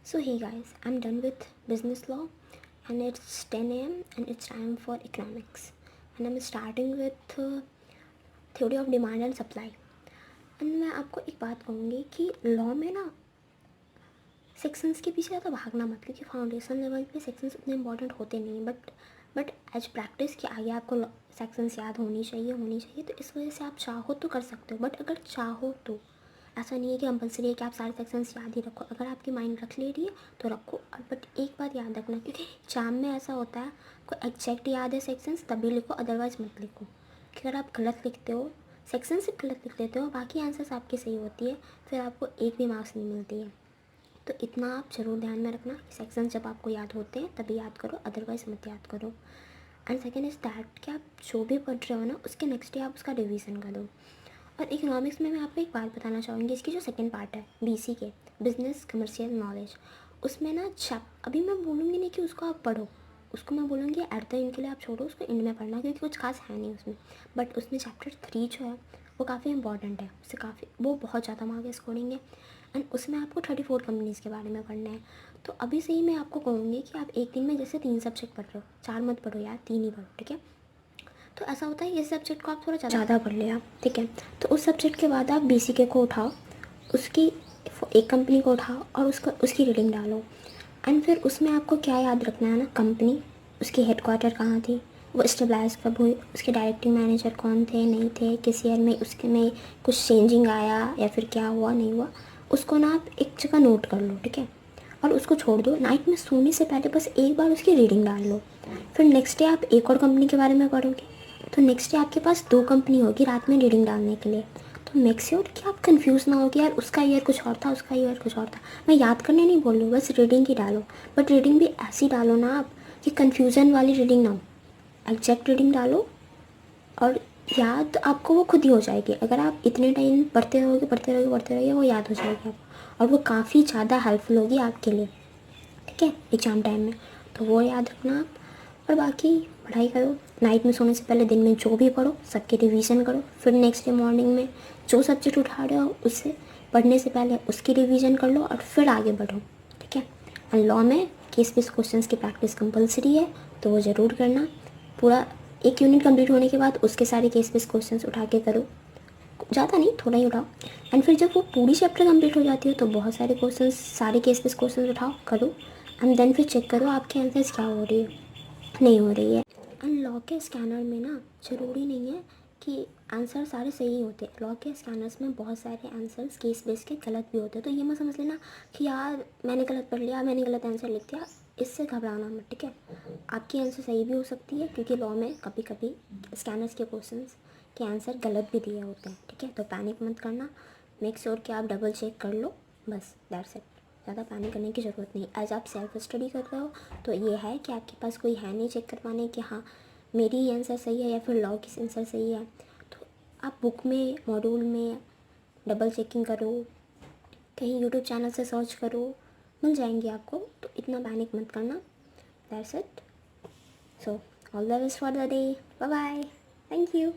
So hey guys, I'm done with business law and it's 10 a.m. and it's time for economics. And I'm starting with theory of demand and supply. And मैं आपको एक बात कहूँगी कि law में ना sections के पीछे ज़्यादा भागना मत, क्योंकि फाउंडेशन लेवल पे सेक्शंस उतने इंपॉर्टेंट होते नहीं, बट एज प्रैक्टिस के आगे आपको सेक्शंस याद होनी चाहिए। तो इस वजह से आप चाहो तो कर सकते हो, बट अगर चाहो तो ऐसा नहीं है कि कंपलसरी है कि आप सारे सेक्शंस याद ही रखो। अगर आपकी माइंड रख ले रही है तो रखो, बट एक बात याद रखना, क्योंकि एग्जाम में ऐसा होता है कोई एग्जैक्ट याद है सेक्शंस तभी लिखो, अदरवाइज मत लिखो। कि अगर आप गलत लिखते हो, सेक्शन से गलत लिख देते हो, बाकी आंसर्स आपकी सही होती है, फिर आपको एक भी मार्क्स नहीं मिलती है। तो इतना आप ज़रूर ध्यान में रखना कि सेक्शंस जब आपको याद होते हैं तभी याद करो, अदरवाइज मत याद करो। एंड सेकेंड इज़ दैट कि आप जो भी पढ़ रहे हो ना, उसके नेक्स्ट डे आप उसका रिवीजन कर दो। और इकोनॉमिक्स में मैं आपको एक बात बताना चाहूँगी, इसकी जो सेकंड पार्ट है बीसी के बिजनेस कमर्शियल नॉलेज, उसमें ना अभी मैं बोलूँगी नहीं कि उसको आप पढ़ो, उसको मैं बोलूँगी एट द एंड के लिए आप छोड़ो, उसको एंड में पढ़ना, क्योंकि कुछ खास है नहीं उसमें। बट उसमें चैप्टर 3 जो है वो काफ़ी इंपॉर्टेंट है, उससे वो बहुत ज़्यादा मार्क्स स्कोरिंग है। एंड उसमें आपको 34 कंपनीज़ के बारे में पढ़ना है। तो अभी से ही मैं आपको कहूँगी कि आप एक दिन में जैसे 3 सब्जेक्ट पढ़ रहे हो, 4 मत पढ़ो यार, 3 ही पढ़ो, ठीक है। तो ऐसा होता है इस सब्जेक्ट को आप थोड़ा ज़्यादा पढ़ लिया, ठीक है, तो उस सब्जेक्ट के बाद आप बीसीके को उठाओ, उसकी एक कंपनी को उठाओ और उसकी रीडिंग डालो। एंड फिर उसमें आपको क्या याद रखना है ना, कंपनी, उसकी हेडक्वार्टर कहाँ थी, वो स्टेबलाइज कब हुई, उसके डायरेक्टिंग मैनेजर कौन थे नहीं थे, किस ईयर में उसके में कुछ चेंजिंग आया या फिर क्या हुआ नहीं हुआ, उसको ना आप एक जगह नोट कर लो, ठीक है। और उसको छोड़ दो, नाइट में सोने से पहले बस एक बार उसकी रीडिंग डाल लो। फिर नेक्स्ट डे आप एक और कंपनी के बारे में पढ़ोगे, तो नेक्स्ट डे आपके पास 2 कंपनी होगी रात में रीडिंग डालने के लिए। तो मेक श्योर कि आप कंफ्यूज ना हो कि यार उसका ईयर कुछ और था, उसका ईयर कुछ और था। मैं याद करने नहीं बोल रही हूँ, बस रीडिंग ही डालो, बट रीडिंग भी ऐसी डालो ना आप कि कन्फ्यूज़न वाली रीडिंग ना हो, एग्जैक्ट रीडिंग डालो। और याद आपको वो खुद ही हो जाएगी, अगर आप इतने टाइम पढ़ते रहोगे वो याद हो जाएगी आपको, और वो काफ़ी ज़्यादा हेल्पफुल होगी आपके लिए, ठीक है, एग्ज़ाम टाइम में। तो वो याद रखना आप, और बाकी पढ़ाई करो, नाइट में सोने से पहले दिन में जो भी पढ़ो सबके रिवीजन करो, फिर नेक्स्ट डे मॉर्निंग में जो सब्जेक्ट उठा रहे हो उससे पढ़ने से पहले उसकी रिवीजन कर लो और फिर आगे बढ़ो, ठीक है। एंड लॉ में केस बेस्ड क्वेश्चंस की प्रैक्टिस कंपलसरी है, तो वो ज़रूर करना। पूरा एक यूनिट कंप्लीट होने के बाद उसके सारे केस बेस्ड क्वेश्चंस उठा के करो, ज़्यादा नहीं, थोड़ा ही उठाओ। एंड फिर जब वो पूरी चैप्टर कंप्लीट हो जाती है तो बहुत सारे क्वेश्चंस, सारे केस बेस्ड क्वेश्चंस उठाओ, करो, एंड देन फिर चेक करो आपके आंसर्स क्या हो रही है, नहीं हो रही है। एंड लॉ के स्कैनर में ना ज़रूरी नहीं है कि आंसर सारे सही होते हैं, लॉ के स्कैनर्स में बहुत सारे आंसर्स केस बेस के गलत भी होते हैं। तो ये मत समझ लेना कि यार मैंने गलत पढ़ लिया, मैंने गलत आंसर लिख दिया, इससे घबराना मत, ठीक है। आपकी आंसर सही भी हो सकती है, क्योंकि लॉ में कभी कभी स्कैनर्स के क्वेश्चंस के आंसर गलत भी दिए होते हैं, ठीक है। तो पैनिक मत करना, मेक श्योर कि आप डबल चेक कर लो, बस दैट्स इट। ज़्यादा पैनिक करने की ज़रूरत नहीं। एज आप सेल्फ स्टडी कर रहे हो तो ये है कि आपके पास कोई है नहीं चेक करवाने कि हाँ मेरी ही आंसर सही है या फिर लॉ की आंसर सही है। तो आप बुक में, मॉड्यूल में डबल चेकिंग करो, कहीं यूट्यूब चैनल से सर्च करो, मिल जाएंगे आपको। तो इतना पैनिक मत करना, that's it. So all the best for the day, bye bye, thank you.